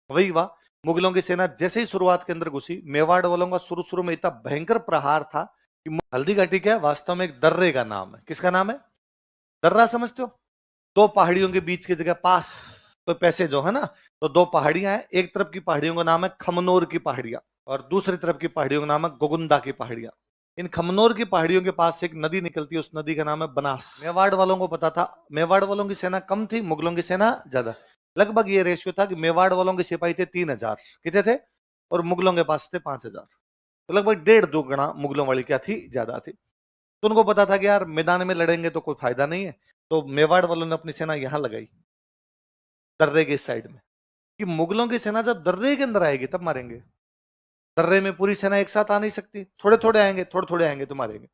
वही हुआ। मुगलों की सेना जैसे ही शुरुआत के अंदर घुसी, मेवाड़ वालों का शुरू शुरू में इतना भयंकर प्रहार था कि हल्दी घाटी क्या है, वास्तव में एक दर्रे का नाम है। किसका नाम है? दर्रा, समझते हो? दो पहाड़ियों के बीच की जगह पास, तो पैसे जो है ना, तो दो पहाड़ियां हैं। एक तरफ की पहाड़ियों का नाम है खमनोर की पहाड़ियां, और दूसरी तरफ की पहाड़ियों का नाम है गोगुंदा की पहाड़ियां। इन खमनोर की पहाड़ियों के पास से एक नदी निकलती है, उस नदी का नाम है बनास। मेवाड़ वालों को पता था, मेवाड़ वालों की सेना कम थी, मुगलों की सेना ज्यादा। लगभग ये रेशियो था कि मेवाड़ वालों के सिपाही थे 3,000, कितने थे, और मुगलों के पास थे 5,000। तो लगभग 1.5-2 गुना मुगलों वाली क्या थी, ज्यादा थी। तो उनको पता था कि यार मैदान में लड़ेंगे तो कोई फायदा नहीं है, तो मेवाड़ वालों ने अपनी सेना यहां लगाई, दर्रे के इस साइड में, कि मुगलों की सेना जब दर्रे के अंदर आएगी तब मारेंगे। दर्रे में पूरी सेना एक साथ आ नहीं सकती, थोड़े थोड़े आएंगे, थोड़े थोड़े आएंगे तो मारेंगे।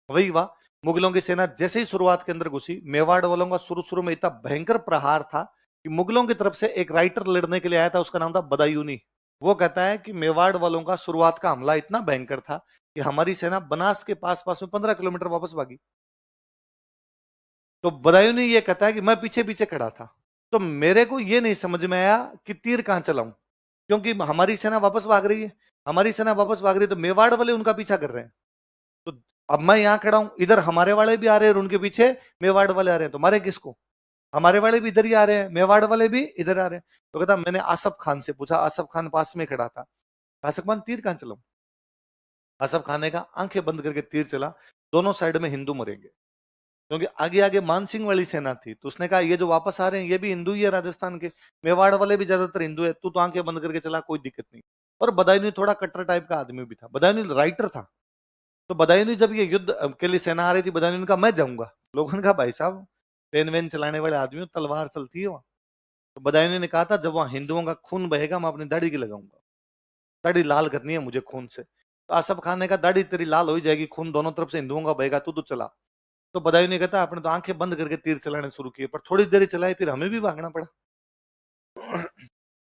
वही हुआ। मुगलों की सेना जैसे ही शुरुआत के अंदर घुसी, मेवाड़ वालों का शुरू शुरू में इतना भयंकर प्रहार था कि मुगलों की तरफ से एक राइटर लड़ने के लिए आया था, उसका नाम था बदायूनी। वो कहता है कि मेवाड़ वालों का शुरुआत का हमला इतना भयंकर था कि हमारी सेना बनास के पास पास में 15 किलोमीटर वापस भागी। तो बदायूनी ये कहता है कि मैं पीछे पीछे खड़ा था, तो मेरे को ये नहीं समझ में आया कि तीर कहां चलाऊं, क्योंकि हमारी सेना वापस भाग रही है, हमारी सेना वापस भाग रही है, तो मेवाड़ वाले उनका पीछा कर रहे हैं। तो अब मैं यहां खड़ा हूं, इधर हमारे वाले भी आ रहे हैं और उनके पीछे मेवाड़ वाले आ रहे हैं, तो मारे किसको? हमारे वाले भी इधर ही आ रहे हैं, मेवाड़ वाले भी इधर आ रहे हैं। तो कहता मैंने आसफ खान से पूछा, आसफ खान पास में खड़ा था, आसफ खान तीर कहां चलाऊं? आसफ खान ने कहा आंखें बंद करके तीर चला, दोनों साइड में हिंदू मरेंगे। क्योंकि आगे आगे मानसिंह वाली सेना थी, तो उसने कहा ये जो वापस आ रहे हैं ये भी हिंदू ही है, राजस्थान के मेवाड़ वाले भी ज्यादातर हिंदू है, तू तो आंखें बंद करके चला, कोई दिक्कत नहीं। और बदायूनी थोड़ा कट्टर टाइप का आदमी भी था, बदायूनी राइटर था। तो बदायूनी जब ये युद्ध के लिए सेना आ रही थी, बदायूनी ने कहा मैं जाऊंगा। लोगों ने कहा भाई साहब, पेन वेन चलाने वाले आदमी हो, तलवार चलती है वहां। तो बदायूनी ने कहा था जब वहां हिंदुओं का खून बहेगा मैं अपनी दाढ़ी की लगाऊंगा, दाढ़ी लाल करनी है मुझे खून से। तो आसफ खान ने कहा दाढ़ी तेरी लाल हो ही जाएगी, खून दोनों तरफ से हिंदुओं का बहेगा, तू तो चला। तो बदायूं ने कहता आपने तो आंखें बंद करके तीर चलाने शुरू किए, पर थोड़ी देर ही चलाए, फिर हमें भी भागना पड़ा।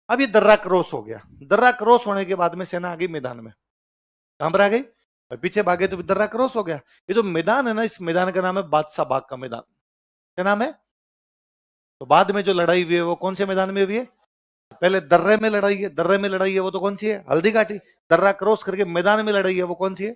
अब ये दर्रा क्रॉस हो गया, दर्रा क्रॉस होने के बाद में सेना आ गई मैदान में। कहां पर आ गई? पीछे भागे तो दर्रा क्रॉस हो गया। ये जो मैदान है ना, इस मैदान का नाम है बादशाह बाग का मैदान। क्या नाम है? तो बाद में जो लड़ाई हुई है वो कौन से मैदान में हुई है? पहले दर्रे में लड़ाई है, दर्रे में लड़ाई है वो तो कौन सी है? हल्दी घाटी। दर्रा क्रॉस करके मैदान में लड़ाई है वो कौन सी है?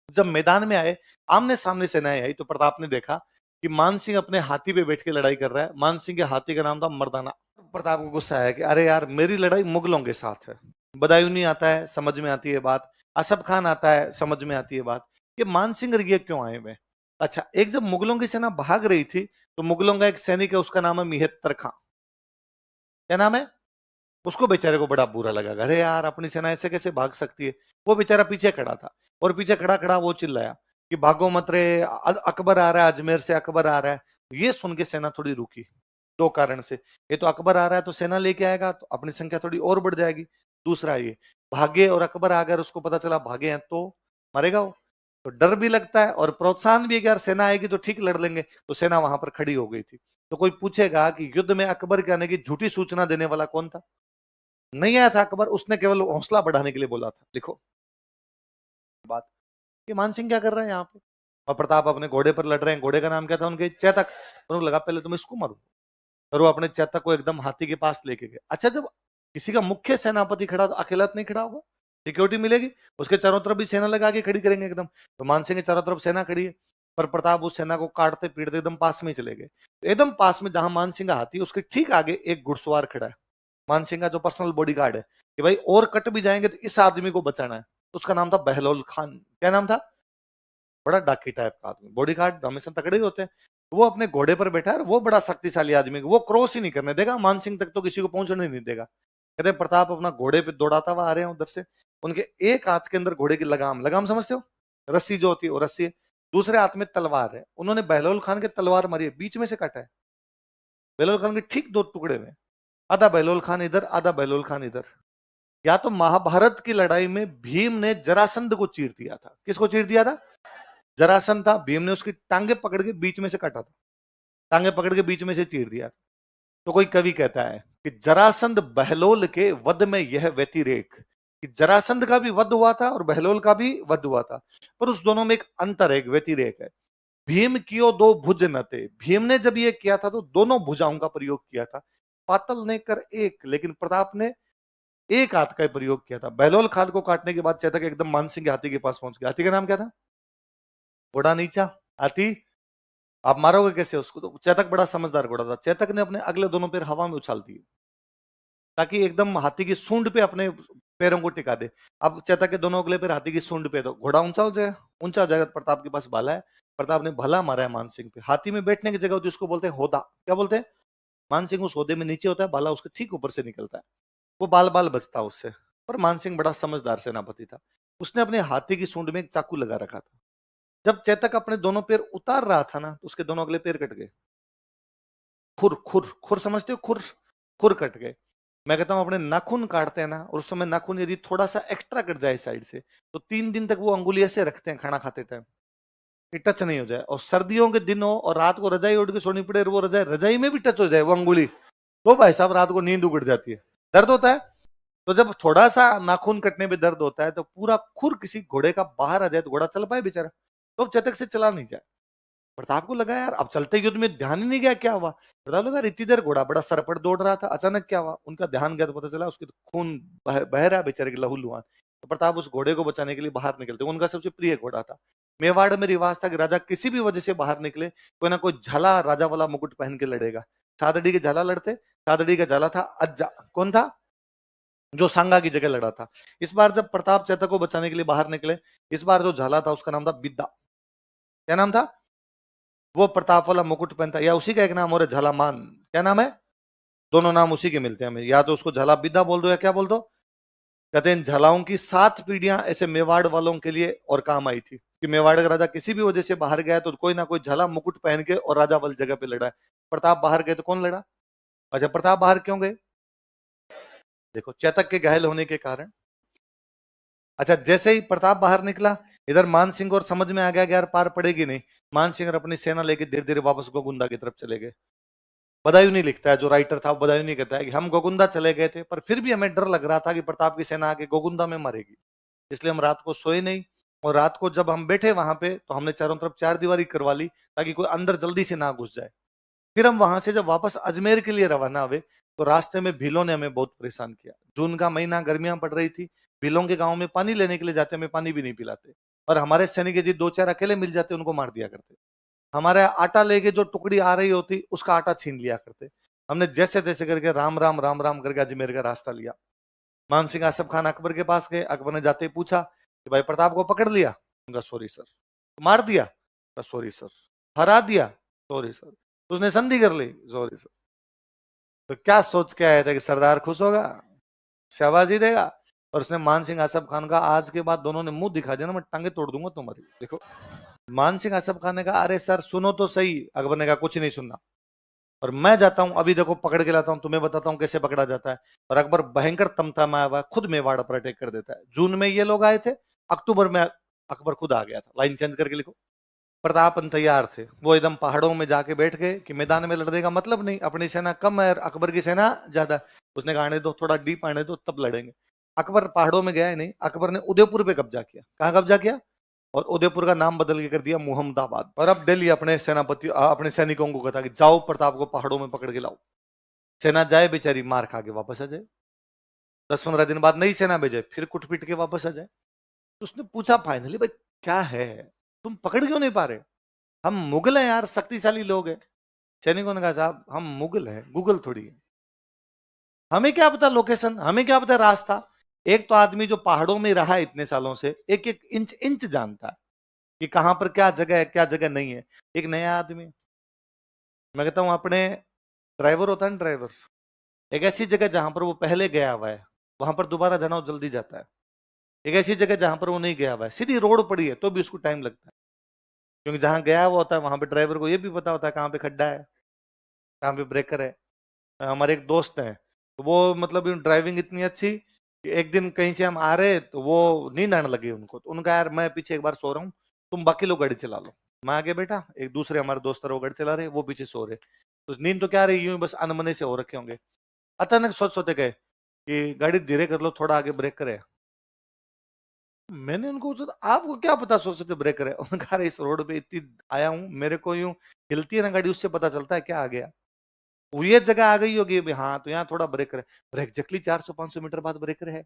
जब मैदान में आए, आमने सामने सेनाएं आई, तो प्रताप ने देखा कि मानसिंह अपने हाथी पे बैठ के लड़ाई कर रहा है। मानसिंह के हाथी का नाम था मर्दाना। प्रताप को गुस्सा आया कि अरे यार मेरी लड़ाई मुगलों के साथ है। बदायूनी आता है, समझ में आती है बात। असफ खान आता है, समझ में आती है बात। ये मानसिंह ये क्यों आए हुए? अच्छा, एक जब मुगलों की सेना भाग रही थी, तो मुगलों का एक सैनिक है, उसका नाम है मिहत्तर खां। क्या नाम है? उसको बेचारे को बड़ा बुरा लगा, अरे यार अपनी सेना ऐसे कैसे भाग सकती है। वो बेचारा पीछे खड़ा था, और पीछे खड़ा खड़ा वो चिल्लाया कि भागो मत रे, अकबर आ रहा है, अजमेर से अकबर आ रहा है। ये सुन के सेना थोड़ी रुकी, दो कारण से। ये तो अकबर आ रहा है तो सेना लेके आएगा तो अपनी संख्या थोड़ी और बढ़ जाएगी। दूसरा ये भागे और अकबर आ गया, उसको पता चला भागे हैं तो मरेगा वो। तो डर भी लगता है और प्रोत्साहन भी है कि यार सेना आएगी तो ठीक लड़ लेंगे। तो सेना वहां पर खड़ी हो गई थी। तो कोई पूछेगा कि युद्ध में अकबर के आने की झूठी सूचना देने वाला कौन था? नहीं आया था अकबर, उसने केवल हौसला बढ़ाने के लिए बोला था। लिखो बात, कि मानसिंह क्या कर रहा है यहाँ पे, और प्रताप अपने घोड़े पर लड़ रहे हैं। घोड़े का नाम क्या था उनके? चेतक। उनको लगा पहले तुम इसको मारो, और वो अपने चेतक को एकदम हाथी के पास लेके गए। अच्छा, जब किसी का मुख्य सेनापति खड़ा तो अकेला तो नहीं खड़ा होगा, सिक्योरिटी मिलेगी, उसके चारों तरफ भी सेना लगा के खड़ी करेंगे एकदम। तो मानसिंह के चारों तरफ सेना खड़ी है, पर प्रताप उस सेना को काटते पीटते एकदम पास में ही चले गए। एकदम पास में जहां मानसिंह का हाथी, उसके ठीक आगे एक घुड़सवार खड़ा है, मानसिंह का जो पर्सनल बॉडीगार्ड है, कि भाई और कट भी जाएंगे तो इस आदमी को बचाना है। उसका नाम था बहलोल खान। क्या नाम था? बड़ा डाकी टाइप का आदमी, बॉडीगार्ड हमेशा तगड़े ही होते हैं। वो अपने घोड़े पर बैठा है, वो बड़ा शक्तिशाली आदमी, वो क्रॉस ही नहीं करने देगा, मानसिंह तक तो किसी को पहुंचने नहीं देगा। कहते प्रताप अपना घोड़े पे दौड़ाता हुआ आ रहे हैं उधर से। उनके एक हाथ के अंदर घोड़े की लगाम, लगाम समझते हो, रस्सी जो होती है वो रस्सी है। दूसरे हाथ में तलवार है। उन्होंने बहलोल खान के तलवार मारी है, बीच में से काटा है। बहलोल खान के ठीक दो टुकड़े में, आधा बहलोल खान इधर, आधा बहलोल खान इधर। या तो महाभारत की लड़ाई में भीम ने जरासंध को चीर दिया था। किसको चीर दिया था? जरासंध था, भीम ने उसकी टांगे पकड़ के बीच में से काटा था, टांगे पकड़ के बीच में से चीर दिया। तो कोई कवि कहता है कि जरासंध बहलोल के वध में यह व्यतिरेक, कि जरासंध का भी वध हुआ था और बहलोल का भी वध हुआ था, पर उस दोनों में एक अंतर है, एक व्यतिरेक है। भीम कियो दो भुज न थे, भीम ने जब ये किया था तो दोनों भुजाओं का प्रयोग किया था। पातल ने कर एक, लेकिन प्रताप ने एक हाथ का प्रयोग किया था। बहलोल खान को काटने के बाद चेतक एकदम मानसिंह के हाथी के पास पहुंच गया। हाथी का नाम क्या था? घोड़ा नीचा। हाथी आप मारोगे कैसे उसको? तो चेतक बड़ा समझदार घोड़ा था। चेतक ने अपने अगले दोनों पैर हवा में उछाल दिए ताकि एकदम हाथी की सूंड पे अपने पैरों को टिका दे। अब चेतक के दोनों अगले पैर हाथी की सूंड पे, तो घोड़ा ऊंचा हो जाएगा, ऊंचा हो जाएगा। प्रताप के पास भाला है, प्रताप ने भला मारा है मानसिंह पे। हाथी में बैठने की जगह होती है, उसको बोलते हैं होदा। क्या बोलते हैं? मानसिंह उस होदे में नीचे होता है, भाला उसके ठीक ऊपर से निकलता है, वो बाल बाल बचता है उससे। पर मानसिंह बड़ा समझदार सेनापति था, उसने अपने हाथी की सूंड में एक चाकू लगा रखा था। जब चेतक अपने दोनों पैर उतार रहा था ना, तो उसके दोनों अगले पैर कट गए। खुर खुर खुर समझते हो? खुर खुर कट गए। मैं कहता हूं अपने नाखून काटते हैं ना, और उस समय नाखून यदि थोड़ा सा एक्स्ट्रा कट जाए साइड से, तो 3 दिन तक वो अंगुली ऐसे रखते हैं खाना खाते टाइम कि टच नहीं हो जाए। और सर्दियों के दिन हो और रात को रजाई उड़ के सोनी पड़े, और वो रजाई रजाई में भी टच हो जाए वो अंगुली, तो भाई साहब रात को नींद उगड़ जाती है, दर्द होता है। तो जब थोड़ा सा नाखून कटने में दर्द होता है, तो पूरा खुर किसी घोड़े का बाहर आ जाए तो घोड़ा चल पाए बेचारा? तो अब चेतक से चला नहीं जाए। प्रताप को लगा यार अब चलते युद्ध में ध्यान ही नहीं गया, क्या हुआ? प्रताप लगा इतनी देर घोड़ा बड़ा सरपट दौड़ रहा था, अचानक क्या हुआ? उनका ध्यान गया तो पता चला उसके खून बह रहा है बेचारे के लहू लुहान। तो प्रताप उस घोड़े को बचाने के लिए बाहर निकलते। उनका सबसे प्रिय घोड़ा था। मेवाड़ में रिवाज था कि राजा किसी भी वजह से बाहर निकले, कोई ना कोई झाला राजा वाला मुकुट पहन के लड़ेगा। सादड़ी के झाला लड़ते। सादड़ी का झाला था अज्जा। कौन था? जो सांगा की जगह लड़ा था। इस बार जब प्रताप चेतक को बचाने के लिए बाहर निकले, इस बार जो झाला था उसका नाम था बिद्दा। क्या नाम था? वो प्रताप वाला मुकुट पहनता, या उसी का एक नाम और है झालामान। क्या नाम है? दोनों नाम उसी के मिलते हैं हमें, या तो उसको झाला बिद्दा बोल दो या क्या बोल दो। कहते हैं झालाओं की 7 पीढ़ियां ऐसे मेवाड़ वालों के लिए और काम आई थी कि मेवाड़ का राजा किसी भी वजह से बाहर गया तो कोई ना कोई झाला मुकुट पहन के और राजा वाली जगह पे लड़ा है। प्रताप बाहर गए तो कौन लड़ा? अच्छा, प्रताप बाहर क्यों गए? देखो, चेतक के घायल होने के कारण। अच्छा, जैसे ही प्रताप बाहर निकला, इधर मान सिंह और समझ में आ गया कि यार पार पड़ेगी नहीं। मान सिंह अपनी सेना लेके धीरे धीरे वापस गोगुंदा की तरफ चले गए। बदायूं नहीं लिखता है, जो राइटर था बदायूं नहीं कहता है कि हम गोगुंदा चले गए थे, पर फिर भी हमें डर लग रहा था कि प्रताप की सेना आके गोगुंदा में मरेगी, इसलिए हम रात को सोए नहीं। और रात को जब हम बैठे वहां पे, तो हमने चारों तरफ 4 दीवारी करवा ली ताकि कोई अंदर जल्दी से ना घुस जाए। फिर हम वहां से जब वापस अजमेर के लिए रवाना हुए, तो रास्ते में भीलों ने हमें बहुत परेशान किया। जून का महीना, गर्मियां पड़ रही थी। भीलों के गांव में पानी लेने के लिए जाते, हमें पानी भी नहीं पिलाते। और हमारे सैनिक यदि 2-4 अकेले मिल जाते, उनको मार दिया करते। हमारे आटा लेके जो टुकड़ी आ रही होती, उसका आटा छीन लिया करते। हमने जैसे तैसे करके राम राम राम राम करके अजमेर का रास्ता लिया। मान सिंह आसफ खान अकबर के पास गए। अकबर ने जाते ही पूछा कि भाई प्रताप को पकड़ लिया? उनका सॉरी सर। मार दिया? Sorry sir. हरा दिया? Sorry sir. उसने संधि कर ली? Sorry sir. तो क्या सोच के आया था कि सरदार खुश होगा, शाबाशी देगा? और उसने मान सिंह आसफ खान का, आज के बाद दोनों ने मुंह दिखा दिया ना, मैं टांगे तोड़ दूंगा तुम्हारी। देखो, मान सिंह आसफ खान ने कहा अरे सर सुनो तो सही। अकबर ने कहा कुछ नहीं सुनना, और मैं जाता हूं अभी, देखो पकड़ के लाता हूं, तुम्हें बताता हूं कैसे पकड़ा जाता है। और अकबर भयंकर तमतमाया हुआ खुद मेवाड़ पर अटैक कर देता है। जून में ये लोग आए थे, अक्टूबर में अकबर खुद आ गया था। लाइन चेंज करके लिखो। प्रतापन तैयार थे, वो एकदम पहाड़ों में जाके बैठ गए कि मैदान में लड़ने का मतलब नहीं, अपनी सेना कम है और अकबर की सेना ज्यादा। उसने कहा आने दो, थोड़ा डीप आने दो, तब लड़ेंगे। अकबर पहाड़ों में गया ही नहीं, अकबर ने उदयपुर पे कब्जा किया। कहाँ कब्जा किया? और उदयपुर का नाम बदल के कर दिया मुहम्मदाबाद। और अब दिल्ली अपने सेनापति अपने सैनिकों को कहता कि जाओ प्रताप को पहाड़ों में पकड़ के लाओ। सेना जाए बेचारी, मार खा के वापस आ जाए। 10-15 दिन बाद नई सेना भेजे, फिर कुट पीट के वापस आ जाए। तो उसने पूछा फाइनली भाई क्या है, तुम पकड़ क्यों नहीं पा रहे? हम मुगल हैं यार, शक्तिशाली लोग हैं। सैनिकों ने कहा साहब हम मुगल हैं, गूगल थोड़ी है। हमें क्या पता लोकेशन, हमें क्या पता रास्ता। एक तो आदमी जो पहाड़ों में रहा है इतने सालों से, एक एक इंच इंच जानता है कि कहां पर क्या जगह है, क्या जगह नहीं है। एक नया आदमी, मैं कहता हूं अपने ड्राइवर होता है ना, ड्राइवर, एक ऐसी जगह जहां पर वो पहले गया हुआ है, वहां पर दोबारा जाना वो जल्दी जाता है। एक ऐसी जगह जहां पर वो नहीं गया हुआ है, सीधी रोड पड़ी है तो भी उसको टाइम लगता है, क्योंकि जहां गया हुआ होता है वहां पे ड्राइवर को ये भी पता होता है कहाँ पे खड्डा है, कहाँ पे ब्रेकर है। हमारे एक दोस्त हैं, तो वो मतलब ड्राइविंग इतनी अच्छी कि एक दिन कहीं से हम आ रहे तो वो नींद आने लगी उनको, तो उनका यार मैं पीछे एक बार सो रहा हूँ, तुम बाकी लोग गाड़ी चला लो। मैं आगे बैठा, एक दूसरे हमारे दोस्त वो गाड़ी चला रहे, वो पीछे सो रहे। तो नींद तो क्या आ रही, यूं ही बस अनमने से हो रखे होंगे। अचानक सोच सोते गए कि गाड़ी धीरे कर लो, थोड़ा आगे ब्रेक करे। मैंने उनको पूछा आपको क्या पता सोच सोते ब्रेक करे? उन्होंने कहा इस रोड पे इतनी आया हूँ, मेरे को यूं हिलती है ना गाड़ी, उससे पता चलता है क्या आ गया। ये जगह आ गई होगी, हाँ तो यहाँ थोड़ा ब्रेकर है, और एग्जैक्टली 400-500 मीटर बाद ब्रेकर है।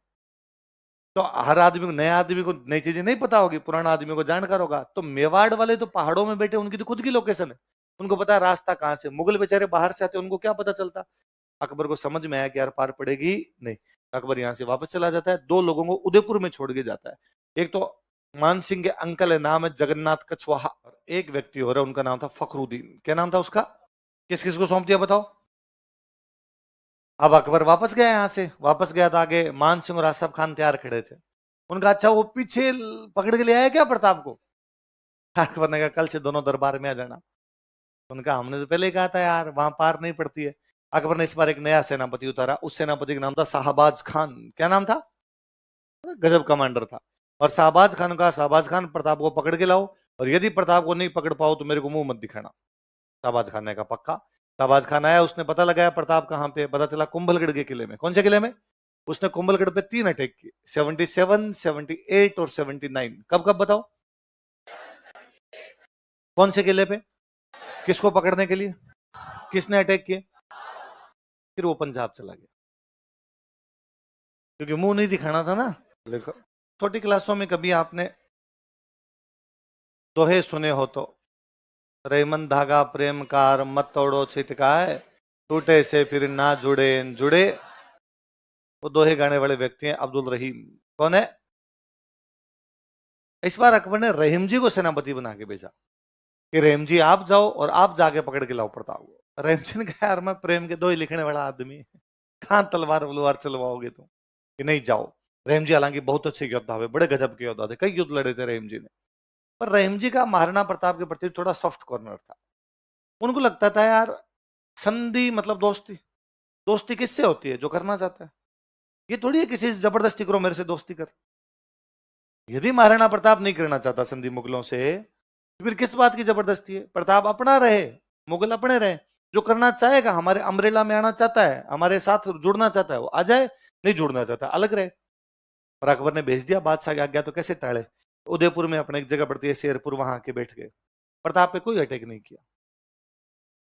तो हर आदमी को, नए आदमी को नई चीजें नहीं पता होगी, पुराना आदमी को जानकार होगा। तो मेवाड़ वाले तो पहाड़ों में बैठे, उनकी तो खुद की लोकेशन है, उनको पता है रास्ता कहाँ से। मुगल बेचारे बाहर से आते, उनको क्या पता चलता। अकबर को समझ में आया कि यार पार पड़ेगी नहीं। अकबर यहाँ से वापस चला जाता है, दो लोगों को उदयपुर में छोड़ के जाता है। एक तो मान सिंह के अंकल है, नाम है जगन्नाथ कछवाहा, और एक व्यक्ति हो रहा है, उनका नाम था फखरुद्दीन। क्या नाम था उसका? किस किस को सौंप दिया बताओ? अब अकबर वापस गया, यहाँ से वापस गया तो आगे मान सिंह और आसफ खान तैयार खड़े थे। उनका अच्छा वो पीछे पकड़ के ले आया क्या प्रताप को? अकबर ने कहा कल से दोनों दरबार में आ जाना। उनका हमने तो पहले ही कहा था यार, वहां पार नहीं पड़ती है। अकबर ने इस बार एक नया सेनापति उतारा, उस सेनापति का नाम था शाहबाज खान। क्या नाम था? गजब कमांडर था। और शाहबाज खान का, शाहबाज खान प्रताप को पकड़ के लाओ, और यदि प्रताप को नहीं पकड़ पाओ तो मेरे को मुंह मत दिखाना। शाहबाज खान ने कहा पक्का। शाहबाज खान आया, उसने पता लगाया प्रताप कहाँ पे, पता चला कुंभलगढ़ के किले में। कौन से किले में? उसने कुंभलगढ़ पे 3 अटैक किए, 77, 78 और 79। कब कब बताओ? कौन से किले पे? किसको पकड़ने के लिए? किसने अटैक किए? फिर वो पंजाब चला गया, क्योंकि मुंह नहीं दिखाना था ना। देखो, छोटी क्लासों में कभी आपने दोहे सुने हो तो, रेमन धागा प्रेम कार मत तोड़ो छिटकाए, टूटे से फिर ना जुड़े जुड़े। वो दोहे गाने वाले व्यक्ति हैं अब्दुल रहीम। कौन है? इस बार अकबर ने रहीम जी को सेनापति बना के भेजा कि रहीम जी आप जाओ और आप जाके पकड़ के लाओ प्रताप को। रहीम जी ने कहा यार मैं प्रेम के दोहे लिखने वाला आदमी, कहां तलवार वलवार चलवाओगे तुम, कि नहीं जाओ। रहीम जी हालांकि बहुत अच्छे योद्धा हुए, बड़े गजब के योद्धा थे, कई युद्ध लड़े थे रहीम जी ने। पर रहीम जी का महाराणा प्रताप के प्रति थोड़ा सॉफ्ट कॉर्नर था। उनको लगता था यार संधि मतलब दोस्ती, दोस्ती किससे होती है? जो करना चाहता है। ये थोड़ी है किसी से जबरदस्ती करो मेरे से दोस्ती कर। यदि महाराणा प्रताप नहीं करना चाहता संधि मुगलों से, तो फिर किस बात की जबरदस्ती है? प्रताप अपना रहे, मुगल अपने रहे। जो करना चाहेगा, हमारे अम्ब्रेला में आना चाहता है, हमारे साथ जुड़ना चाहता है, वो आ जाए, नहीं जुड़ना चाहता अलग रहे। और अकबर ने भेज दिया, बादशाह की आज्ञा तो कैसे टाले। उदयपुर में अपने एक जगह पड़ती है शेरपुर, वहां आके बैठ गए। प्रताप पे कोई अटैक नहीं किया।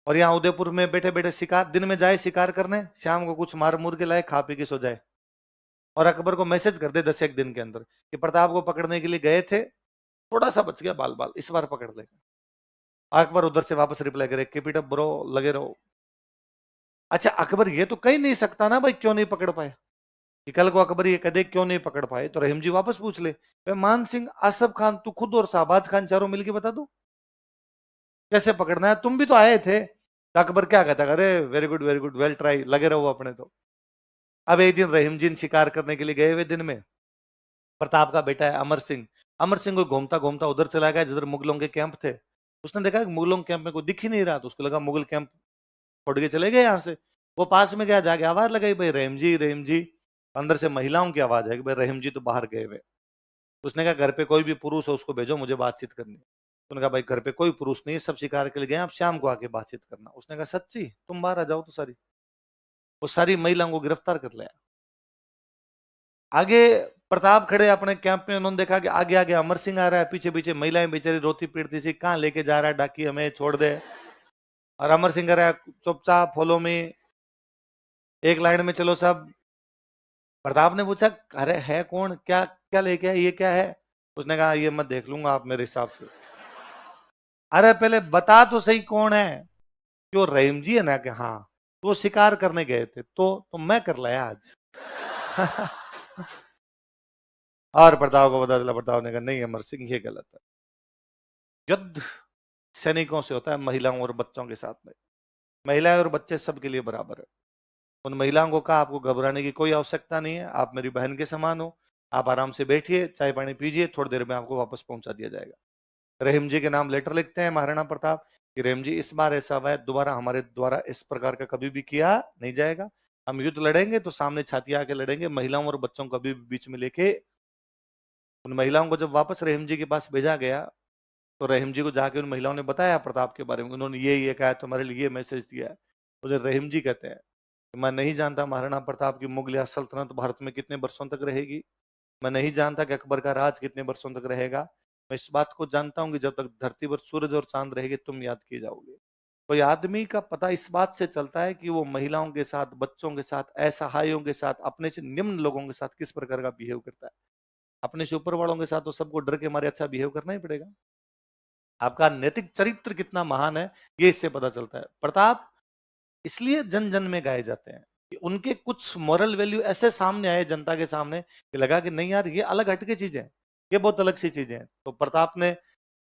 और यहाँ उदयपुर में बैठे बैठे शिकार, दिन में जाए शिकार करने, शाम को कुछ मार मुर के लाए, खा पी के सो जाए। और अकबर को मैसेज कर दे 10 एक दिन के अंदर कि प्रताप को पकड़ने के लिए गए थे, थोड़ा सा बच गया बाल बाल, इस बार पकड़ लेगा। अकबर उधर से वापस रिप्लाई करे कीप इट अप ब्रो, लगे रहो। अच्छा अकबर ये तो कह नहीं सकता ना भाई क्यों नहीं पकड़ पाए, कि कल को अकबर ये कदे क्यों नहीं पकड़ पाए, तो रहीम जी वापस पूछ ले मान सिंह, आसफ खान, तू खुद और शाहबाज खान चारों मिलके बता दो कैसे पकड़ना है, तुम भी तो आए थे। तो अकबर क्या कहता, अरे वेरी गुड वेल ट्राई, लगे रहो अपने। तो अब एक दिन रहीम जी शिकार करने के लिए गए हुए, दिन में प्रताप का बेटा है अमर सिंह, अमर सिंह को घूमता घूमता उधर चला गया जिधर मुगलों के कैंप थे। उसने देखा कि मुगलों के कैंप में कोई दिख ही नहीं रहा, तो उसको लगा मुगल कैंप छोड़ के चले गए यहाँ से। वो पास में गया, जाके आवाज लगाई भाई रहीम जी रहीम जी। अंदर से महिलाओं की आवाज है कि भाई रहीम जी तो बाहर गए हुए। उसने कहा घर पे कोई भी पुरुष हो उसको भेजो, मुझे बातचीत करनी है। उसने कहा भाई घर पे कोई पुरुष नहीं है, सब शिकार के लिए गए, आप शाम को आके बातचीत करना। उसने कहा सच्ची, तुम बाहर आ जाओ तो सारी। वो सारी महिलाओं को गिरफ्तार कर लिया। आगे प्रताप खड़े अपने कैंप में, उन्होंने देखा कि आगे आगे अमर सिंह आ रहा है, पीछे पीछे महिलाएं बेचारी रोती पीटती सी, कहाँ लेके जा रहा है डाकी, हमें छोड़ दे। और अमर सिंह कह रहा है चुपचाप फॉलो में, एक लाइन में चलो सब। प्रताप ने पूछा अरे है कौन, क्या क्या लेके है, ये क्या है? उसने कहा ये मैं देख लूंगा आप मेरे हिसाब से। अरे पहले बता तो सही कौन है। क्यों रहीम जी है ना? कि हाँ। तो शिकार करने गए थे, तो मैं कर लाया आज। और प्रताप को बता दिला, प्रताप ने कहा नहीं अमर सिंह ये गलत है। युद्ध सैनिकों से होता है, महिलाओं और बच्चों के साथ में। महिलाएं और बच्चे सबके लिए बराबर है। उन महिलाओं को कहा आपको घबराने की कोई आवश्यकता नहीं है, आप मेरी बहन के समान हो, आप आराम से बैठिए, चाय पानी पीजिए, थोड़ी देर में आपको वापस पहुंचा दिया जाएगा। रहीम जी के नाम लेटर लिखते हैं महाराणा प्रताप कि रहीम जी इस बार ऐसा हुआ है, दोबारा हमारे द्वारा इस प्रकार का कभी भी किया नहीं जाएगा। हम युद्ध लड़ेंगे तो सामने छाती आके लड़ेंगे, महिलाओं और बच्चों को कभी बीच में लेके। उन महिलाओं को जब वापस रहीम जी के पास भेजा गया, तो रहीम जी को जाके उन महिलाओं ने बताया प्रताप के बारे में, उन्होंने ये कहा, तुम्हारे लिए मैसेज दिया है। मुझे रहीम जी कहते हैं मैं नहीं जानता महाराणा प्रताप की मुगलिया सल्तनत भारत में कितने वर्षों तक रहेगी, मैं नहीं जानता कि अकबर का राज कितने वर्षों तक रहेगा। मैं इस बात को जानता हूं कि जब तक धरती पर सूरज और चांद रहेगी तुम याद किए जाओगे। कोई आदमी का पता इस बात से चलता है कि वो महिलाओं के साथ, बच्चों के साथ, असहायों के साथ, अपने से निम्न लोगों के साथ किस प्रकार का बिहेव करता है। अपने से ऊपर वालों के साथ तो सबको डर के मारे अच्छा बिहेव करना ही पड़ेगा। आपका नैतिक चरित्र कितना महान है ये इससे पता चलता है। प्रताप इसलिए जन जन में गाए जाते हैं कि उनके कुछ मॉरल वैल्यू ऐसे सामने आए जनता के सामने कि लगा कि नहीं यार ये अलग हटके चीजें हैं, ये बहुत अलग सी चीजें हैं। तो प्रताप ने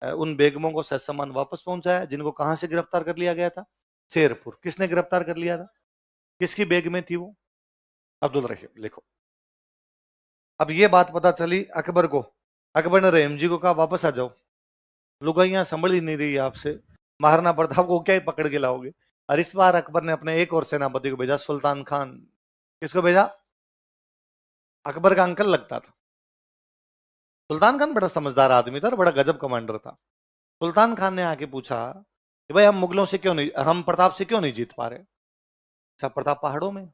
उन बेगमों को सत्सम्मान वापस पहुंचाया जिनको कहां से गिरफ्तार कर लिया गया था, शेरपुर। किसने गिरफ्तार कर लिया था, किसकी बेग में थी वो, अब्दुल रहीम। लिखो, अब ये बात पता चली अकबर को। अकबर ने रहीम जी को कहा वापस आ जाओ, लुगाइयां संभल ही नहीं रही आपसे, महाराणा प्रताप को क्या ही पकड़ के लाओगे। और इस बार अकबर ने अपने एक और सेनापति को भेजा, सुल्तान खान। किसको भेजा, अकबर का अंकल लगता था। सुल्तान खान बड़ा समझदार आदमी था और बड़ा गजब कमांडर था। सुल्तान खान ने आके पूछा कि भाई हम मुगलों से क्यों नहीं, हम प्रताप से क्यों नहीं जीत पा रहे। अच्छा, प्रताप पहाड़ों में,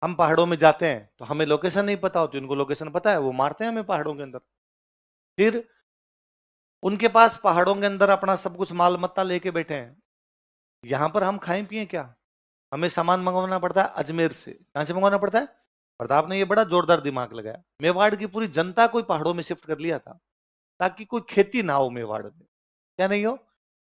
हम पहाड़ों में जाते हैं तो हमें लोकेशन नहीं पता होती, उनको लोकेशन पता है, वो मारते हैं हमें पहाड़ों के अंदर। फिर उनके पास पहाड़ों के अंदर अपना सब कुछ माल मत्ता लेके बैठे हैं, यहां पर हम खाएं पिए क्या, हमें सामान मंगवाना पड़ता है अजमेर से। कहां से मंगवाना पड़ता है, प्रताप ने ये बड़ा जोरदार दिमाग लगाया। मेवाड़ की पूरी जनता को पहाड़ों में शिफ्ट कर लिया था ताकि कोई खेती ना हो मेवाड़ में। क्या नहीं हो,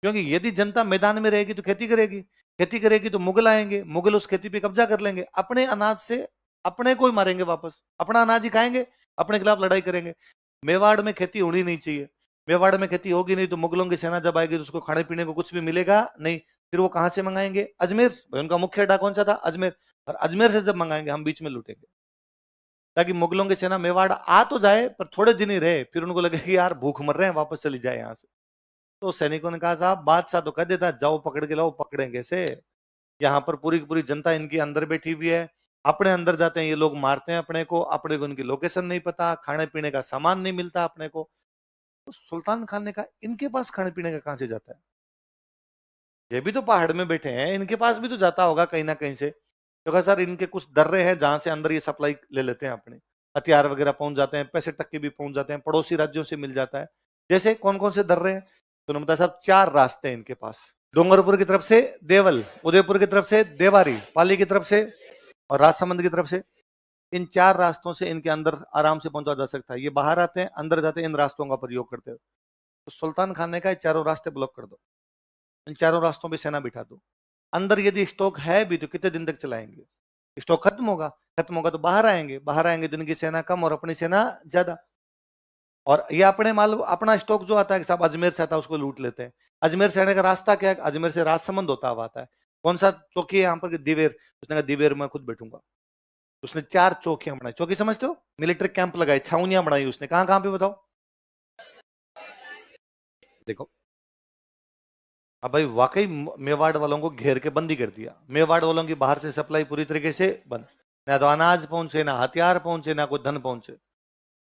क्योंकि यदि जनता मैदान में रहेगी तो खेती करेगी, खेती करेगी तो मुगल आएंगे, मुगल उस खेती पे कब्जा कर लेंगे, अपने अनाज से अपने को ही मारेंगे वापस, अपना अनाज ही खाएंगे, अपने खिलाफ लड़ाई करेंगे। मेवाड़ में खेती होनी नहीं चाहिए। मेवाड़ में खेती होगी नहीं तो मुगलों की सेना जब आएगी तो उसको खाने पीने को कुछ भी मिलेगा नहीं। फिर वो कहां से मंगाएंगे, अजमेर। उनका मुख्य अड्डा कौन सा था, अजमेर। और अजमेर से जब मंगाएंगे हम बीच में लूटेंगे, ताकि मुगलों की सेना मेवाड़ आ तो जाए पर थोड़े दिन ही रहे, फिर उनको लगे कि यार भूख मर रहे हैं, वापस चली जाए यहां से। तो सैनिकों ने कहा साहब बादशाह तो कह देता जाओ पकड़ के लाओ, पकड़ेंगे से, यहाँ पर पूरी की पूरी जनता इनके अंदर बैठी हुई है, अपने अंदर जाते हैं ये लोग, मारते हैं अपने को उनकी लोकेशन नहीं पता, खाने पीने का सामान नहीं मिलता अपने को। तो सुल्तान खान ने कहा इनके पास खाने पीने का कहां से जाता है, ये भी तो पहाड़ में बैठे हैं, इनके पास भी तो जाता होगा कहीं ना कहीं से। तो कहा सर इनके कुछ दर्रे हैं जहां से अंदर ये सप्लाई ले लेते हैं अपने, हथियार वगैरह पहुंच जाते हैं, पैसे टक्के भी पहुंच जाते हैं, पड़ोसी राज्यों से मिल जाता है। जैसे कौन कौन से दर्रे हैं, तो उन्होंने बताया साहब 4 रास्ते हैं इनके पास, डूंगरपुर की तरफ से देवल, उदयपुर की तरफ से देवारी, पाली की तरफ से और राजसमंद की तरफ से। इन 4 रास्तों से इनके अंदर आराम से पहुंचा जा सकता है। ये बाहर आते हैं, अंदर जाते हैं, इन रास्तों का प्रयोग करते हैं। तो सुल्तान खान ने कहा चारों रास्ते ब्लॉक कर दो, इन चारों रास्तों पे सेना बिठा दो। अंदर यदि स्टॉक है भी तो कितने दिन तक चलाएंगे, स्टॉक खत्म होगा तो बाहर आएंगे, बाहर आएंगे तो इनकी सेना कम और अपनी सेना ज्यादा। और ये अपने माल, अपना स्टॉक जो आता है साहब अजमेर से आता है उसको लूट लेते हैं। अजमेर से आने का रास्ता क्या है, अजमेर से राजसमंद होता हुआ आता है। कौन सा चौकी है यहाँ पर, दिवेर। उसने कहा दिवेर में खुद बैठूंगा। उसने 4 चौकियां बनाई, चौकी समझते हो, मिलिट्री कैंप लगाए, छावनियां बनाई उसने। कहां कहां पे बताओ, देखो। अब भाई वाकई मेवाड़ वालों को घेर के बंदी कर दिया, मेवाड़ वालों की बाहर से सप्लाई पूरी तरीके से बंद, ना तो अनाज पहुंचे, ना हथियार पहुंचे, ना कोई धन पहुंचे।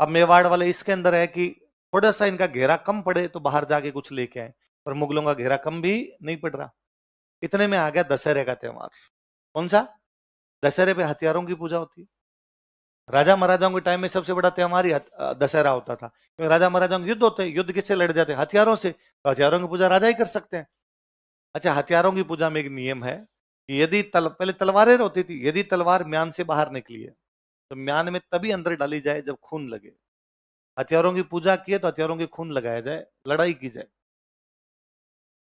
अब मेवाड़ वाले इसके अंदर है कि थोड़ा सा इनका घेरा कम पड़े तो बाहर जाके कुछ लेके आए, पर मुगलों का घेरा कम भी नहीं पड़ रहा। इतने में आ गया दशहरे का त्योहार। कौन सा, दशहरे पे हथियारों की पूजा होती है। राजा महाराजाओं के टाइम में सबसे बड़ा त्योहार ही दशहरा होता था, क्योंकि राजा महाराजाओं के युद्ध होते हैं, युद्ध किससे लड़ जाते हैं, हथियारों से, तो हथियारों की पूजा राजा ही कर सकते हैं। अच्छा, हथियारों की पूजा में एक नियम है कि यदि पहले तलवारें होती थी, यदि तलवार म्यान से बाहर निकली है तो म्यान में तभी अंदर डाली जाए जब खून लगे। हथियारों की पूजा की है तो हथियारों की खून लगाया जाए, लड़ाई की जाए।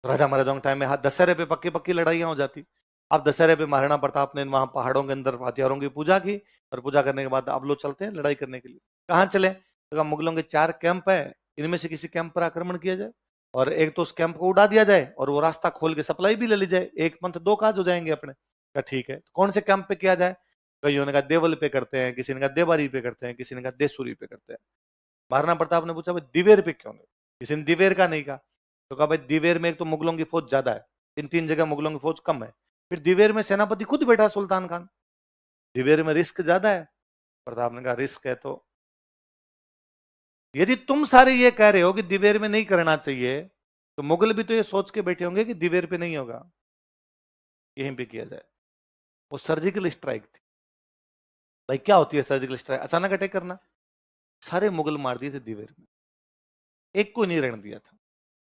राजा महाराजाओं के टाइम में दशहरे पे पक्की पक्की लड़ाइयां हो जाती। अब दशहरे पे महाराणा प्रताप ने वहां पहाड़ों के अंदर हथियारों की पूजा की, और पूजा करने के बाद अब लोग चलते हैं लड़ाई करने के लिए। कहाँ चले, तो मुगलों के 4 कैंप है, इनमें से किसी कैंप पर आक्रमण किया जाए और एक तो उस कैंप को उड़ा दिया जाए और वो रास्ता खोल के सप्लाई भी ले ली जाए, एक पंथ 2 काज हो जाएंगे अपने। क्या ठीक है, तो कौन से कैंप पे किया जाए, कईयों ने कहा देवल पे करते हैं, किसी ने कहा देवारी पे करते हैं, किसी ने कहा देसूरी पे करते हैं। महाराणा प्रताप ने पूछा भाई दिवेर पे क्यों नहीं, किसी ने दिवेर का नहीं कहा। तो कहा भाई दिवेर में एक तो मुगलों की फौज ज्यादा है, 3 जगह मुगलों की फौज कम है, फिर दिवेर में सेनापति खुद बैठा सुल्तान खान, दिवेर में रिस्क ज्यादा है। प्रताप ने कहा रिस्क है तो यदि तुम सारे ये कह रहे हो कि दिवेर में नहीं करना चाहिए, तो मुगल भी तो ये सोच के बैठे होंगे कि दिवेर पे नहीं होगा, यहीं पे किया जाए। वो सर्जिकल स्ट्राइक थी। भाई क्या होती है सर्जिकल स्ट्राइक, अचानक अटैक करना। सारे मुगल मार दिए थे दिवेर में, एक को नहीं रहने दिया था।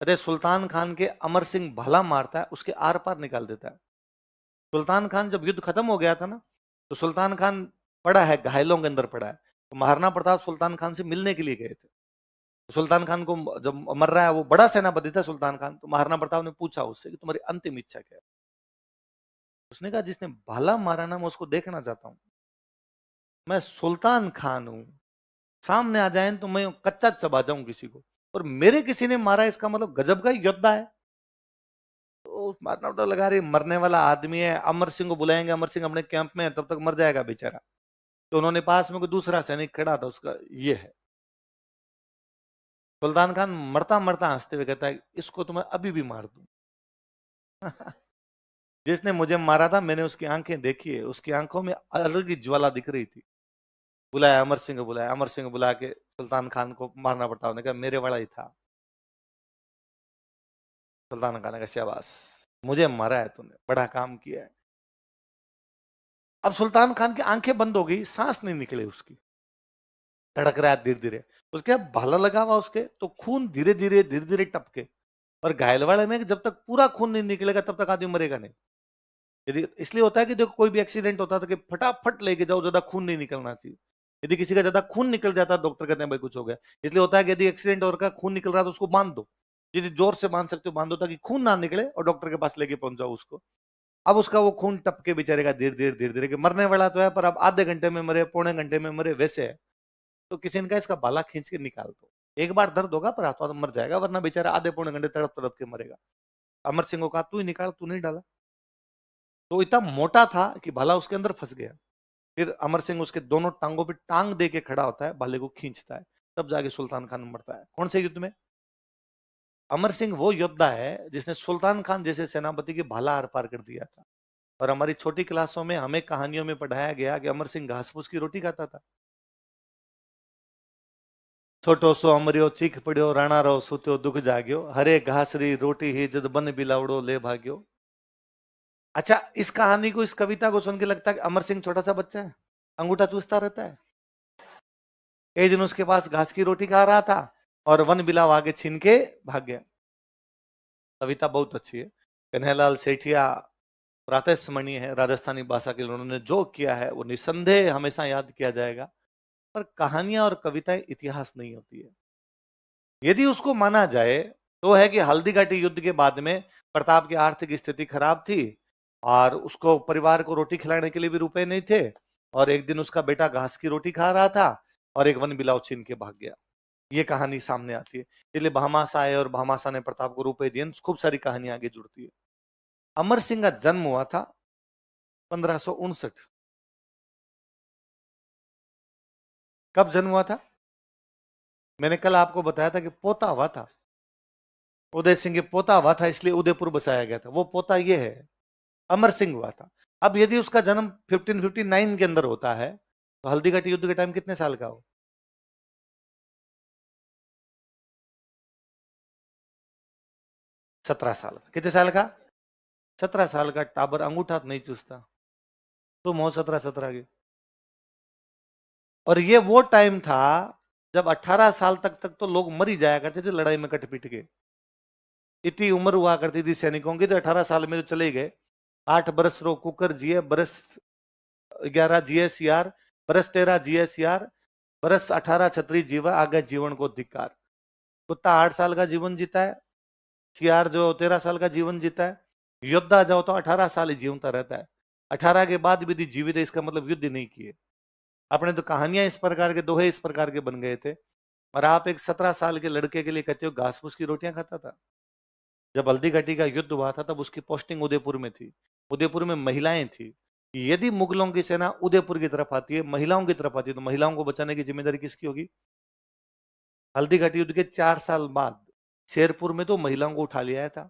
अरे सुल्तान खान के अमर सिंह भाला मारता है, उसके आर पार निकाल देता है। सुल्तान खान जब युद्ध खत्म हो गया था ना, तो सुल्तान खान पड़ा है, घायलों के अंदर पड़ा है, तो महाराणा प्रताप सुल्तान खान से मिलने के लिए गए थे। तो सुल्तान खान को जब मर रहा है, वो बड़ा सेनापति था सुल्तान खान, तो महाराणा प्रताप ने पूछा उससे कि तुम्हारी अंतिम इच्छा क्या है। उसने कहा जिसने भाला मारा ना, मैं उसको देखना चाहता हूं। मैं सुल्तान खान हूं, सामने आ जाए तो मैं कच्चा चबा जाऊं किसी को, और मेरे किसी ने मारा, इसका मतलब गजब का योद्धा है। तो मारना उठा लगा रही, मरने वाला आदमी है, अमर सिंह को बुलाएंगे, अमर सिंह अपने कैंप में है, तब तक मर जाएगा बेचारा। तो उन्होंने पास में कोई दूसरा सैनिक खड़ा था, उसका ये है। सुल्तान खान मरता मरता हंसते हुए कहता है, इसको तो मैं अभी भी मार दूं। जिसने मुझे मारा था, मैंने उसकी आंखें देखी है, उसकी आंखों में अलग ही ज्वाला दिख रही थी। बुलाया अमर सिंह को, बुलाया अमर सिंह को, बुला के सुल्तान खान को मारना पड़ता, उन्होंने कहा मेरे वाला ही था। सुल्तान खान ने कहा शाबाश, मुझे मारा है तूने, बड़ा काम किया है। अब सुल्तान खान की आंखें बंद हो गई, सांस नहीं निकले उसकी, धड़क रहा है धीरे धीरे। उसके भाला लगा हुआ उसके, तो खून धीरे धीरे धीरे धीरे टपके। और घायल वाले में जब तक पूरा खून नहीं निकलेगा, तब तक आदमी मरेगा नहीं। यदि इसलिए होता है कि देखो कोई भी एक्सीडेंट होता था कि फटाफट लेके जाओ, ज्यादा खून नहीं निकलना चाहिए। यदि किसी का ज्यादा खून निकल जाता है, डॉक्टर कहते हैं भाई कुछ हो गया। इसलिए होता है कि यदि एक्सीडेंट और का खून निकल रहा है, तो उसको बांध दो, यदि जोर से बांध सकते हो बांध दो, ताकि खून ना निकले, और डॉक्टर के पास लेके पहुंच जाओ उसको। अब उसका वो खून टपके बेचारे का धीरे धीरे धीरे धीरे, मरने वाला तो है, पर अब आधे घंटे में मरे, पौने घंटे में मरे, वैसे है। तो किसी ने कहा इसका बाला खींच के निकाल दो, एक बार दर्द होगा पर हाथों हाथ मर जाएगा, वरना बेचारा आधे पौने घंटे तड़प तड़प के मरेगा। अमर सिंह को कहा तू ही निकाल, तू नहीं डाला। तो इतना मोटा था कि भाला उसके अंदर फंस गया। फिर अमर सिंह उसके दोनों टांगों पे टांग दे के खड़ा होता है, भाले को खींचता है, तब जाके सुल्तान खान मरता है। कौन से युद्ध में? अमर सिंह वो योद्धा है जिसने सुल्तान खान जैसे सेनापति के भाला आर पार कर दिया था। और हमारी छोटी क्लासों में हमें कहानियों में पढ़ाया गया कि अमर सिंह घास फूस की रोटी खाता था। छोटो सो अमरियो चीख पड़ियो, राणा रो सुत्यो दुख जाग्यो, हरे घासरी रोटी ही जद बन बिलावड़ो ले भाग्यो। अच्छा, इस कहानी को, इस कविता को सुन के लगता है कि अमर सिंह छोटा सा बच्चा है, अंगूठा चूसता रहता है। एक दिन उसके पास घास की रोटी खा रहा था, और वन बिलाव आगे छीन के भाग गया। कविता बहुत अच्छी है। कन्हैयालाल सेठिया प्रातः स्मरणीय है, राजस्थानी भाषा के लिए उन्होंने जो किया है वो निसंदेह हमेशा याद किया जाएगा। पर कहानियां और कविताएं इतिहास नहीं होती है। यदि उसको माना जाए तो है कि हल्दीघाटी युद्ध के बाद में प्रताप की आर्थिक स्थिति खराब थी, और उसको परिवार को रोटी खिलाने के लिए भी रुपए नहीं थे, और एक दिन उसका बेटा घास की रोटी खा रहा था, और एक वन बिलाव छीन के भाग गया। ये कहानी सामने आती है। इसलिए भामाशा आए और भामाशा ने प्रताप को रुपए दिए, खूब सारी कहानियां आगे जुड़ती है। अमर सिंह का जन्म हुआ था 1559। कब जन्म हुआ था? मैंने कल आपको बताया था कि पोता हुआ था, उदय सिंह के पोता हुआ था, इसलिए उदयपुर बसाया गया था। वो पोता ये है, अमर सिंह हुआ था। अब यदि उसका जन्म 1559 के अंदर होता है, तो हल्दीघाटी युद्ध के टाइम कितने साल का हो? 17 साल। कितने साल का? 17 साल का टाबर अंगूठा नहीं चूसता, तुम हो 17 के। और ये वो टाइम था जब 18 साल तक तो लोग मर ही जाया करते थे लड़ाई में कट पीट के। इतनी उम्र हुआ करती थी सैनिकों की, तो 18 साल में जो चले गए। 8 बरस रो कुकर जिए, बरस 11 जिए सियार, बरस 13 जिए सियार, बरस 18 छतरी जीवा, आगे जीवन को धिक्कार। कुत्ता 8 साल का जीवन जीता है, सियार जो 13 साल का जीवन जीता है, योद्धा जाओ तो 18 साल ही जीवता रहता है। 18 के बाद भी यदि जीवित है, इसका मतलब युद्ध नहीं किए। अपने तो कहानियां इस प्रकार के, दोहे इस प्रकार के बन गए थे। और आप एक 17 साल के लड़के के लिए कहते हो घास फूस की रोटियां खाता था। जब हल्दीघाटी का युद्ध हुआ था, तब उसकी पोस्टिंग उदयपुर में थी। उदयपुर में महिलाएं थी। यदि मुगलों की सेना उदयपुर की तरफ आती है, महिलाओं की तरफ आती है, तो महिलाओं को बचाने की जिम्मेदारी किसकी होगी? हल्दीघाटी युद्ध के 4 साल बाद शेरपुर में तो महिलाओं को उठा लिया था।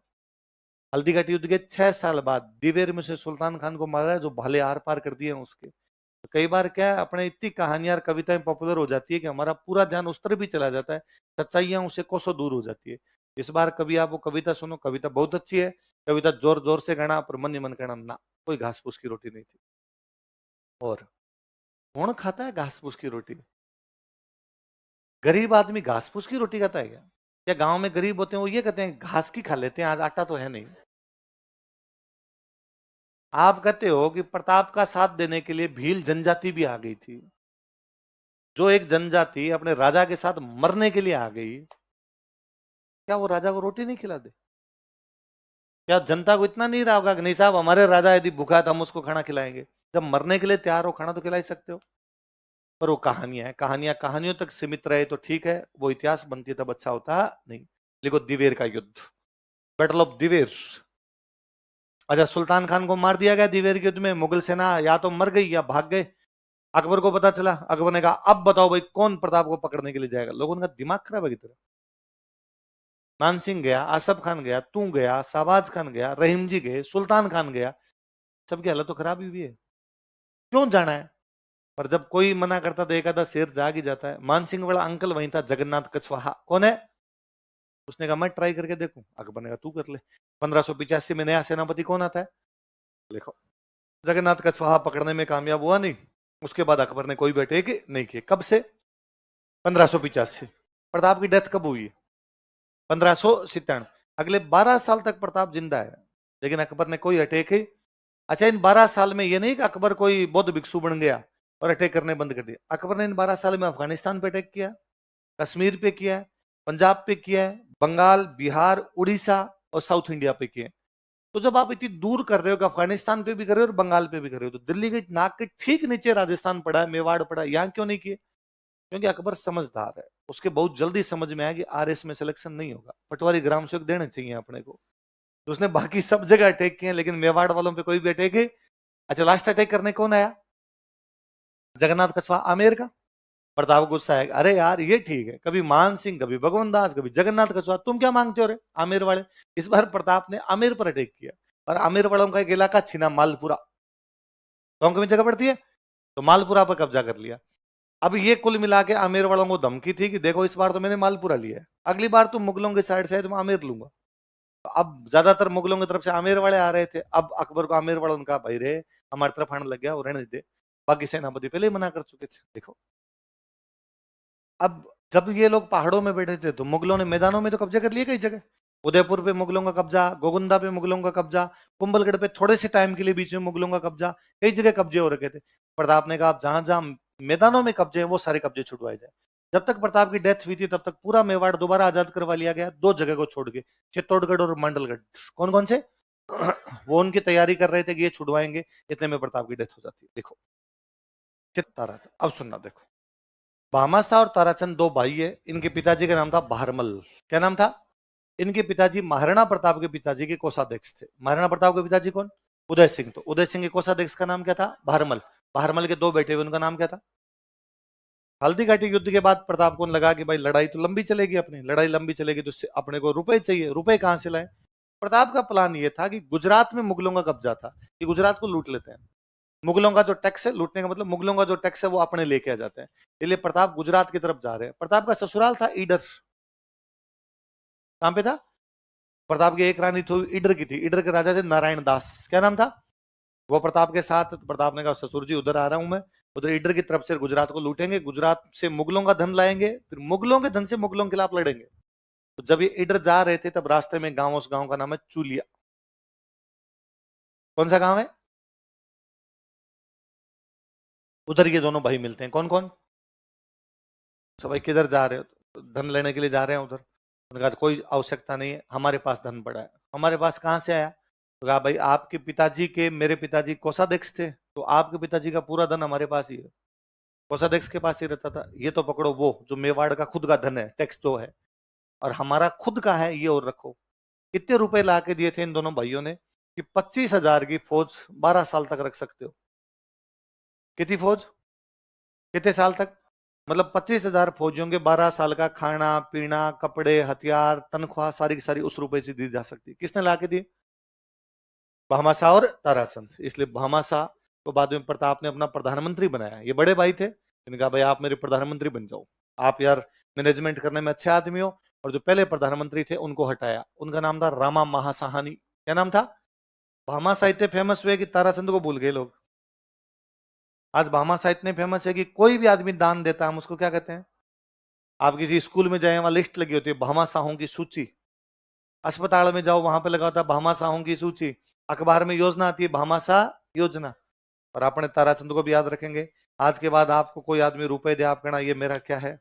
हल्दीघाटी युद्ध के 6 साल बाद दिवेर में से सुल्तान खान को मारा है, जो भाले आर पार कर दिए हैं उसके। तो कई बार क्या है, अपने इतनी कहानियां और कविताएं पॉपुलर हो जाती है कि हमारा पूरा ध्यान उस तरफ भी चला जाता है, सच्चाइयां उससे कोसों दूर हो जाती है। इस बार कभी आप वो कविता सुनो, कविता बहुत अच्छी है। कविता जोर जोर से गाना, पर मन ही मन कहना ना, कोई घास फूस की रोटी नहीं थी। और कौन खाता है घास फूस की रोटी? गरीब आदमी घास फूस की रोटी खाता है क्या? या गांव में गरीब होते हैं वो ये कहते हैं घास की खा लेते हैं, आज आटा तो है नहीं। आप कहते हो कि प्रताप का साथ देने के लिए भील जनजाति भी आ गई थी, जो एक जनजाति अपने राजा के साथ मरने के लिए आ गई, क्या वो राजा को रोटी नहीं खिला दे? क्या जनता को इतना नहीं रहा होगा कि नहीं साहब हमारे राजा यदि भूखा है तो हम उसको खाना खिलाएंगे? जब मरने के लिए तैयार हो खाना तो खिला ही सकते हो। पर वो कहानियां हैं, कहानियां कहानियों तक सीमित रहे तो ठीक है, वो इतिहास बनती है तब अच्छा होता नहीं। लिखो दिवेर का युद्ध, बैटल ऑफ दिवेर। अच्छा, सुल्तान खान को मार दिया गया दिवेर के युद्ध में, मुगल सेना या तो मर गई या भाग गए। अकबर को पता चला, अकबर ने कहा अब बताओ भाई कौन प्रताप को पकड़ने के लिए जाएगा। लोगों का दिमाग खराब है की तरह। मानसिंह गया, आसफ खान गया, तू गया, शाहबाज खान गया, रहीम जी गए, सुल्तान खान गया, सबकी हालत तो खराब ही हुई है। क्यों जाना है? पर जब कोई मना करता तो एक आधा शेर जाग ही जाता है। मानसिंह वाला अंकल वहीं था, जगन्नाथ कछवाहा। कौन है? उसने कहा मैं ट्राई करके देखूं। अकबर ने कहा तू कर ले। 1585 में नया सेनापति कौन आता है? देखो, जगन्नाथ कछवाहा पकड़ने में कामयाब हुआ नहीं। उसके बाद अकबर ने कोई बैठे कि नहीं किए। कब से? 1585। प्रताप की डेथ कब हुई? 1597। अगले 12 साल तक प्रताप जिंदा है, लेकिन अकबर ने कोई अटैक ही। अच्छा, इन 12 साल में ये नहीं कि अकबर कोई बौद्ध भिक्षु बन गया और अटैक करने बंद कर दिया। अकबर ने इन 12 साल में अफगानिस्तान पे अटैक किया, कश्मीर पे किया है, पंजाब पे किया है, बंगाल, बिहार, उड़ीसा और साउथ इंडिया पे किए। तो जब आप इतनी दूर कर रहे हो कि अफगानिस्तान पे भी कर रहे हो और बंगाल पे भी कर रहे हो, तो दिल्ली के नाक के ठीक नीचे राजस्थान पड़ा है, मेवाड़ पड़ा है, यहाँ क्यों नहीं किए? क्योंकि अकबर समझदार है, उसके बहुत जल्दी समझ में आया कि आरएस में सिलेक्शन नहीं होगा, पटवारी ग्राम सेवक देने चाहिए अपने को। तो उसने बाकी सब जगह अटैक किए, लेकिन मेवाड़ वालों पे कोई भी अटैक है। अच्छा, लास्ट अटैक करने कौन आया? जगन्नाथ कछवा, आमेर का। प्रताप गुस्सा है, अरे यार ये ठीक है, कभी मान सिंह, कभी भगवंत दास, कभी जगन्नाथ कछवा, तुम क्या मांगते हो रे आमेर वाले? इस बार प्रताप ने आमेर पर अटैक किया और आमेर वालों का एक इलाका छीना, मालपुरा, टोंक में जगह पड़ती है, तो मालपुरा पर कब्जा कर लिया। अब ये कुल मिला के आमेर वालों को धमकी थी कि देखो इस बार तो मैंने मालपुरा लिया है, अगली बार तुम मुगलों की साइड से है तो मैं आमेर लूंगा। तो अब ज्यादातर मुगलों की तरफ से आमेर वाले आ रहे थे। अब अकबर को आमेर वालों ने कहा भाई रे हमारी तरफ आने लग गया, वो रहने दे। बाकी सेनापति पहले ही मना कर चुके थे। देखो, अब जब ये लोग पहाड़ों में बैठे थे तो मुगलों ने मैदानों में तो कब्जे कर लिए कई जगह। उदयपुर पे मुगलों का कब्जा, गोगुंदा पे मुगलों का कब्जा, कुंभलगढ़ पे थोड़े से टाइम के लिए बीच में मुगलों का कब्जा, कई जगह कब्जे हो रखे थे। प्रताप ने कहा आप जहां जहां मैदानों में कब्जे हैं वो सारे कब्जे छुड़वाए जाए। जब तक प्रताप की डेथ हुई थी तब तक पूरा मेवाड़ दोबारा आजाद करवा लिया गया, दो जगह को छोड़ के, चित्तौड़गढ़ और मंडलगढ़। कौन कौन से? वो उनकी तैयारी कर रहे थे कि ये छुड़वाएंगे, इतने में प्रताप की डेथ हो जाती है। देखो, चित्तारा। अब सुनना, देखो, भामाशाह और ताराचंद दो भाई है। इनके पिताजी का नाम था भारमल। क्या नाम था? इनके पिताजी महाराणा प्रताप के पिताजी के कोषाध्यक्ष थे। महाराणा प्रताप के पिताजी कौन? उदय सिंह। तो उदय सिंह के कोषाध्यक्ष का नाम क्या था? भारमल। भारमल के दो बेटे हुए, उनका नाम क्या था? हल्दी घाटी युद्ध के बाद प्रताप को लगा कि भाई लड़ाई तो लंबी चलेगी, अपनी लड़ाई लंबी चलेगी तो अपने को रुपए चाहिए, रुपए कहां से लाए? प्रताप का प्लान ये था कि गुजरात में मुगलों का कब्जा था, कि गुजरात को लूट लेते हैं। मुगलों का जो टैक्स है, लूटने का मतलब मुगलों का जो टैक्स है वो अपने लेके आ जाते हैं। इसलिए प्रताप गुजरात की तरफ जा रहे हैं। प्रताप का ससुराल था ईडर। कहां पे था? प्रताप की एक रानी थी ईडर की थी, ईडर के राजा थे नारायण दास। क्या नाम था? वो प्रताप के साथ, प्रताप ने कहा ससुर जी उधर आ रहा हूं मैं, उधर ईडर की तरफ से गुजरात को लूटेंगे, गुजरात से मुगलों का धन लाएंगे, फिर मुगलों के धन से मुगलों के खिलाफ लड़ेंगे। तो जब ये ईडर जा रहे थे तब रास्ते में गांव, उस गांव का नाम है चूलिया। कौन सा गांव है? उधर ये दोनों भाई मिलते हैं। कौन कौन? सब भाई किधर जा रहे हो? तो धन लेने के लिए जा रहे हैं उधर। उन्होंने कहा कोई आवश्यकता नहीं है, हमारे पास धन पड़ा है। हमारे पास कहां से आया? तो कहा भाई आपके पिताजी के, मेरे पिताजी कोषाध्यक्ष थे, तो आपके पिताजी का पूरा धन हमारे पास ही है, कोषाध्यक्ष के पास ही रहता था। ये तो पकड़ो वो जो मेवाड़ का खुद का धन है, टैक्स जो है, और हमारा खुद का है ये और रखो। कितने रुपए ला के दिए थे इन दोनों भाइयों ने कि 25,000 की फौज 12 साल तक रख सकते हो। कितनी फौज? कितने साल तक? मतलब 25,000 फौजियों के 12 साल का खाना पीना, कपड़े, हथियार, तनख्वाह सारी की सारी उस रुपए से दी जा सकती। किसने ला के दी? भामाशाह और ताराचंद। इसलिए भामाशाह को बाद में प्रताप ने अपना प्रधानमंत्री बनाया। ये बड़े भाई थे, इन्होंने कहा भाई आप मेरे प्रधानमंत्री बन जाओ, आप यार मैनेजमेंट करने में अच्छे आदमी हो। और जो पहले प्रधानमंत्री थे उनको हटाया, उनका नाम था रामा महासाहानी। क्या नाम था? भामाशाह इतने फेमस हुए कि ताराचंद को भूल गए लोग। आज भामाशाह इतने फेमस है कि कोई भी आदमी दान देता है हम उसको क्या कहते हैं? आप किसी स्कूल में जाए, वहां लिस्ट लगी होती है भामाशाहों की सूची। अस्पताल में जाओ, वहां पे लगा होता है भामाशाहों की सूची। अखबार में योजना आती है भामाशाह योजना। और अपने ताराचंद को भी याद रखेंगे। आज के बाद आपको कोई आदमी रुपए दे, आप कहना ये मेरा क्या है,